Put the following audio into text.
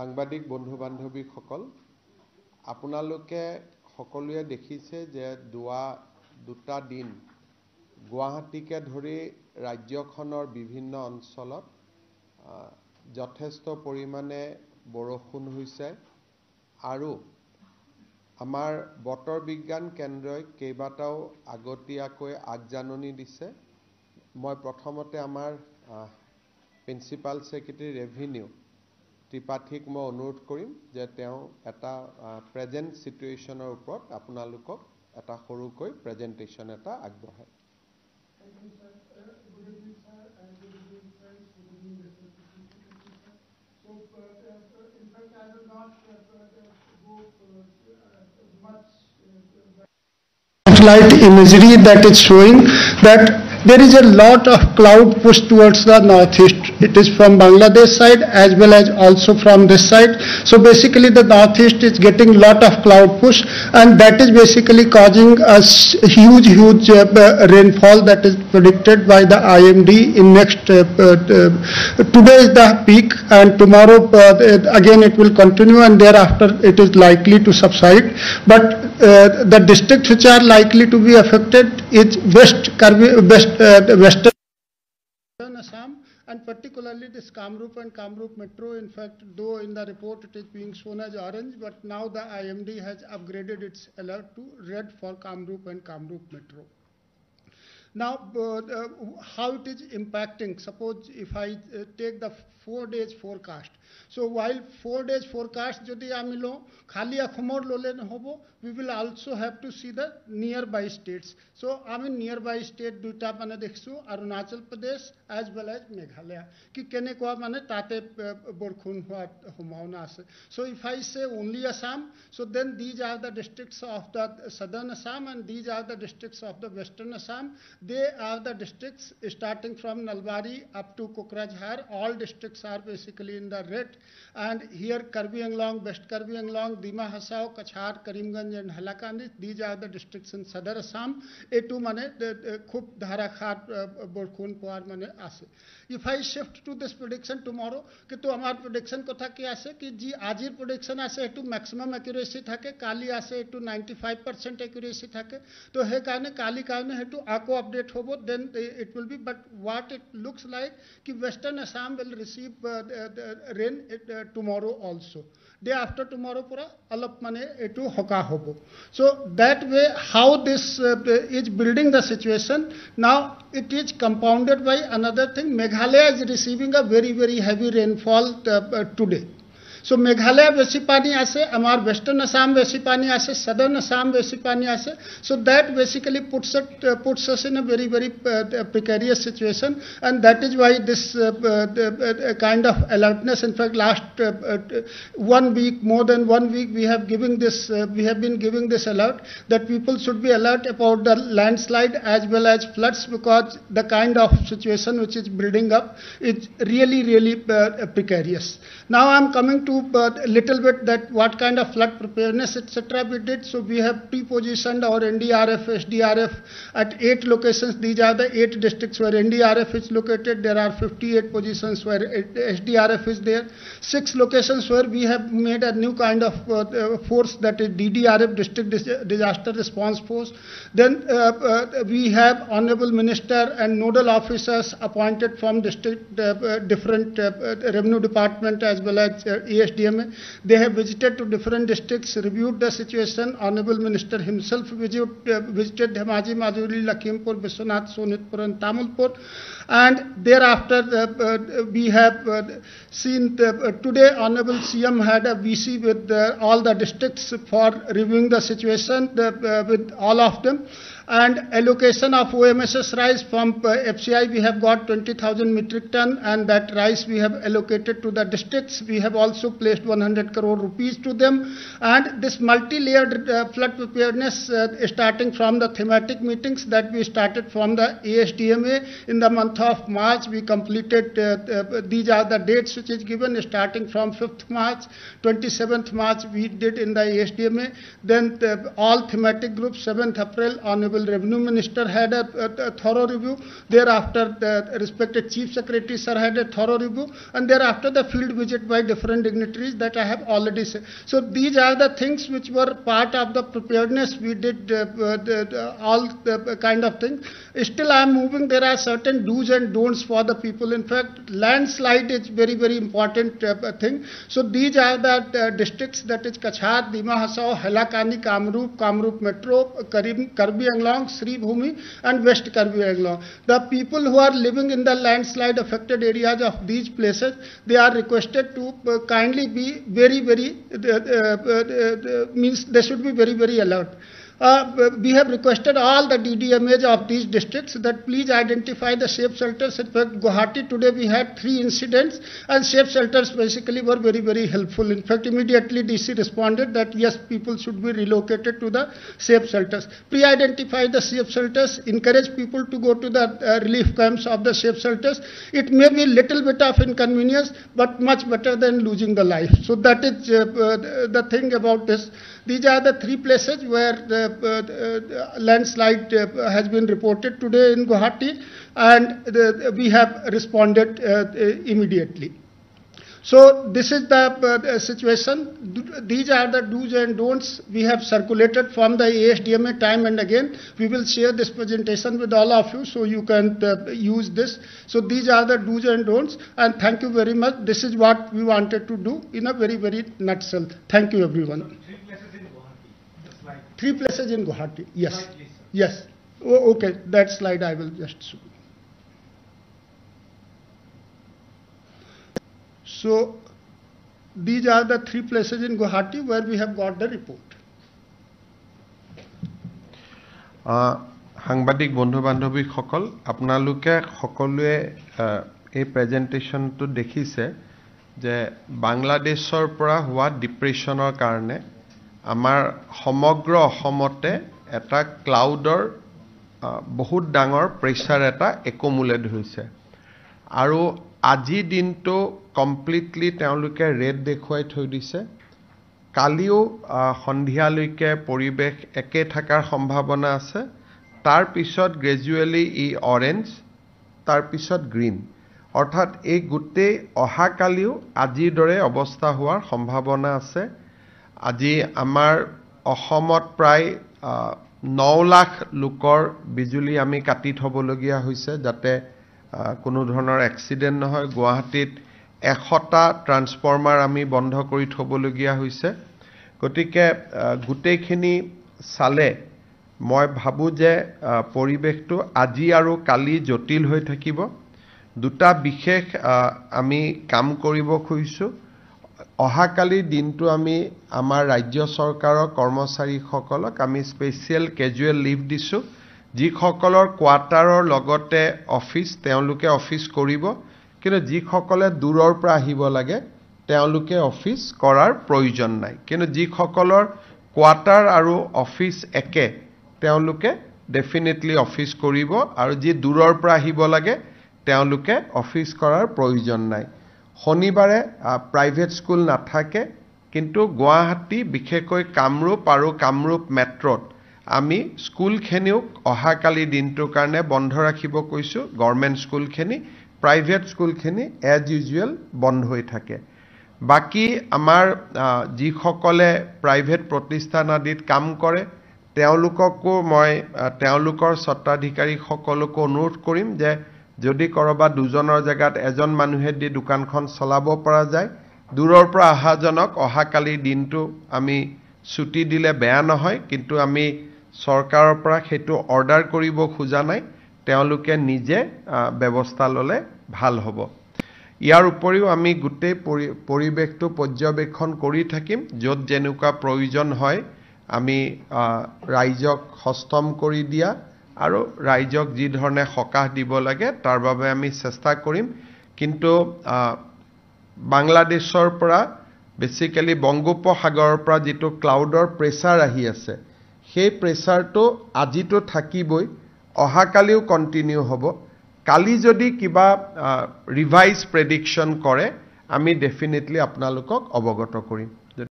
সাংবাদিক বন্ধু বান্ধৱীসকল আপোনালোকে সকলোৱে দেখিছে যে দুটা দিন গুৱাহাটীকে ধৰি ৰাজ্যখনৰ বিভিন্ন অঞ্চলত যথেষ্ট পৰিমাণে বৰষুণ হৈছে আৰু আমাৰ বতৰ বিজ্ঞান কেন্দ্ৰই কেইবাটাও আগতীয়াকৈ আগজাননী দিছে। মই প্ৰথমতে আমাৰ প্ৰিন্সিপাল সেক্ৰেটাৰী ৰেভিনিউ ত্ৰিপাঠীক মই অনুৰোধ কৰিম যে তেওঁ এটা প্ৰেজেন্ট সিচুৱেশনৰ ওপৰত আপোনালোকক এটা সৰুকৈ প্ৰেজেন্টেশন এটা আগবঢ়ায়। Light imagery that is showing that there is a lot of cloud push towards the northeast. It is from Bangladesh side as well as also from this side. So basically the northeast is getting lot of cloud push, and that is basically causing a huge rainfall that is predicted by the IMD in next today is the peak, and tomorrow again it will continue, and thereafter it is likely to subside. But the districts which are likely to be affected is western Assam, and particularly this Kamrup and Kamrup Metro. In fact, though in the report it is being shown as orange, but now the IMD has upgraded its alert to red for Kamrup and Kamrup Metro. Now, how it is impacting? Suppose if I take the 4 days forecast. So while 4 days forecast jodi ami lo khali akhomor lole hobo, we will also have to see the nearby states. So ami nearby state duita mane dekhsu Arunachal Pradesh as well as Meghalaya ki kene ko mane tate borkhun hua homauna ase. So if I say only Assam, so then these are the districts of the southern Assam and these are the districts of the western Assam. They are the districts starting from Nalbari up to Kokrajhar. All districts are basically in the red, and here Karbi Anglong, West Karbi Anglong, Dima Hasao, Kachhar, Karimganj and Halakandi, these are the districts in southern Assam. Etu mane khub dharakhar borkhun poar mane ase. If I shift to this prediction tomorrow, कि तो हमार prediction कथा क्या आसे कि जी आजिर prediction आसे एटू maximum accuracy थाके, काली आसे एटू 95% accuracy थाके, तो हे काने काली काने एटू आको update होबो, then it will be. But what it looks like कि western Assam will receive rain tomorrow also. Day after tomorrow pura alap mane etu hoka hobo. So that way how this is building the situation. Now it is compounded by another thing. Meghalaya is receiving a very heavy rainfall today. So Meghalaya बेसी पानी आसे, हमार Western Assam बेसी पानी आसे, Southern Assam बेसी पानी आसे. So that basically puts us in a very precarious situation, and that is why this kind of alertness. In fact, last 1 week, more than 1 week, we have been giving this alert that people should be alert about the landslide as well as floods, because the kind of situation which is building up is really precarious. Now I am coming to a little bit that what kind of flood preparedness etc. we did. So we have pre-positioned our NDRF, SDRF at 8 locations. These are the 8 districts where NDRF is located. There are 58 positions where SDRF is there. 6 locations where we have made a new kind of force, that is DDRF, District Disaster Response Force. Then we have Honorable Minister and nodal officers appointed from district different revenue department as well as ASDMA. They have visited to different districts, reviewed the situation. Honorable Minister himself visited Dhemaji, Majuli, Lakhimpur, Biswanath, Sonitpur and Tamilpur. And thereafter we have seen today Honorable CM had a VC with all the districts for reviewing the situation with all of them. And allocation of OMSS rice from FCI, we have got 20,000 metric ton, and that rice we have allocated to the districts. We have also placed 100 crore rupees to them. And this multi-layered flood preparedness starting from the thematic meetings that we started from the ASDMA in the month of March. We completed, these are the dates which is given, starting from 5th March, 27th March we did in the ASDMA. Then all thematic groups, 7th April, Honorable Honorable Revenue Minister had a thorough review. Thereafter, the respected Chief Secretary sir had a thorough review, and thereafter the field visit by different dignitaries that I have already said. So these are the things which were part of the preparedness. We did all the kind of things. Still, I am moving. There are certain do's and don'ts for the people. In fact, landslide is very, very important thing. So these are the districts, that is Kachhar, Dima Hasao, Hailakani, Kamrup Metro, Karbi Anglong, Sri Bhumi, and West Karbi Anglong. The people who are living in the landslide affected areas of these places, they are requested to kindly be very, means they should be very, very alert. We have requested all the DDMAs of these districts that please identify the safe shelters. In fact, Guwahati today we had 3 incidents, and safe shelters basically were very, very helpful. In fact, immediately DC responded that yes, people should be relocated to the safe shelters. Pre-identify the safe shelters, encourage people to go to the relief camps of the safe shelters. It may be little bit of inconvenience, but much better than losing the life. So that is the thing about this. These are the 3 places where the landslide has been reported today in Guwahati, and we have responded immediately. So this is the situation. These are the do's and don'ts we have circulated from the ASDMA time and again. We will share this presentation with all of you so you can use this. So these are the do's and don'ts, and thank you very much. This is what we wanted to do in a very, very nutshell. Thank you, everyone. 3 places in Guwahati. Yes. Yes. Oh, okay. That slide I will just show. So these are the 3 places in Guwahati where we have got the report. সাংবাদিক বন্ধু বান্ধৱীসকল, আপোনালোকে সকলোৱে এই প্ৰেজেন্টেশ্যনটো দেখিছে যে বাংলাদেশৰ পৰা হোৱা ডিপ্ৰেছনৰ কাৰণে আমাৰ সমগ্ৰ অসমতে এটা ক্লাউডৰ বহুত ডাঙৰ প্ৰেছাৰ এটা একুমুলেট হৈছে, আৰু আজি দিনটো কমপ্লিটলি তেওঁলোকে ৰেড দেখুৱাই থৈ দিছে। কালিও সন্ধিয়ালৈকে পৰিৱেশ একে থকাৰ সম্ভাৱনা আছে, তাৰ পিছত গ্ৰেজুৱেলি ই অৰেঞ্জ, তাৰ পিছত গ্ৰীণ, অৰ্থাৎ এই গোটেই অহাকালিও আজিৰ দৰে অৱস্থা হোৱাৰ সম্ভাৱনা আছে। আজি আমাৰ অসমত প্ৰায় 9 লাখ লোকৰ বিজুলী আমি কাটি থবলগীয়া হৈছে যাতে কোনো ধৰণৰ এক্সিডেন্ট নহয়। গুৱাহাটীত 100টা ট্ৰান্সফৰ্মাৰ আমি বন্ধ কৰি থবলগীয়া হৈছে। গতিকে গোটেইখিনি চালে মই ভাবো যে পৰিৱেশটো আজি আৰু কালি জটিল হৈ থাকিব। দুটা বিশেষ আমি কাম কৰিব খুজিছো। অহাকালি দিনটো আমি আমাৰ ৰাজ্য চৰকাৰৰ কৰ্মচাৰীসকলক আমি স্পেচিয়েল কেজুৱেল লিভ দিছো। যিসকলৰ কোৱাৰ্টাৰৰ লগতে অফিচ তেওঁলোকে অফিচ কৰিব, কিন্তু যিসকলে দূৰৰ পৰা আহিব লাগে তেওঁলোকে অফিচ কৰাৰ প্ৰয়োজন নাই। কিন্তু যিসকলৰ কোৱাৰ্টাৰ আৰু অফিচ একে তেওঁলোকে ডেফিনেটলি অফিচ কৰিব, আৰু যি দূৰৰ পৰা আহিব লাগে তেওঁলোকে অফিচ কৰাৰ প্ৰয়োজন নাই। শনিবাৰে প্ৰাইভেট স্কুল নাথাকে, কিন্তু গুৱাহাটী বিশেষকৈ কামৰূপ আৰু কামৰূপ মেট্ৰত আমি স্কুলখিনিও অহাকালি দিনটোৰ কাৰণে বন্ধ ৰাখিব কৈছো। গভৰ্ণমেণ্ট স্কুলখিনি, প্ৰাইভেট স্কুলখিনি এজ ইউজুৱেল বন্ধ হৈ থাকে। বাকি আমাৰ যিসকলে প্ৰাইভেট প্ৰতিষ্ঠান আদিত কাম কৰে তেওঁলোককো মই তেওঁলোকৰ স্বত্বাধিকাৰীসকলকো অনুৰোধ কৰিম যে যদি কৰবা দুজনৰ জায়গাত এজন মানুহে দি দোকানখন চলাব পৰা যায়, দূৰৰ পৰা অহাজনক অহাকালি দিনটো আমি ছুটি দিলে বেয়া নহয়, কিন্তু আমি চৰকাৰৰ পৰা সেইটো অৰ্ডাৰ কৰিব খোজা নাই, তেওঁলোকে নিজে ব্যৱস্থা ললে ভাল হ'ব। ইয়াৰ উপৰিও আমি গোটেই পৰিৱেশটো পৰ্যবেক্ষণ কৰি থাকিম, য'ত যেনেকুৱা প্ৰয়োজন হয় আমি ৰাইজক হস্তম কৰি দিয়া আৰু ৰাইজক যি ধৰণে সকাহ দিব লাগে তাৰ বাবে আমি চেষ্টা কৰিম। কিন্তু বাংলাদেশৰ পৰা বেসিক্যালি বংগোপসাগৰৰ পৰা যেটো ক্লাউডৰ প্ৰেছাৰ আহি আছে, সেই প্ৰেছাৰটো আজিটো থাকিবই, অহাকালিও কন্টিনিউ হ'ব। কালি যদি কিবা ৰিভাইজ প্ৰেডিকশন কৰে আমি ডেফিনেটলি আপোনালোকক অৱগত কৰিম।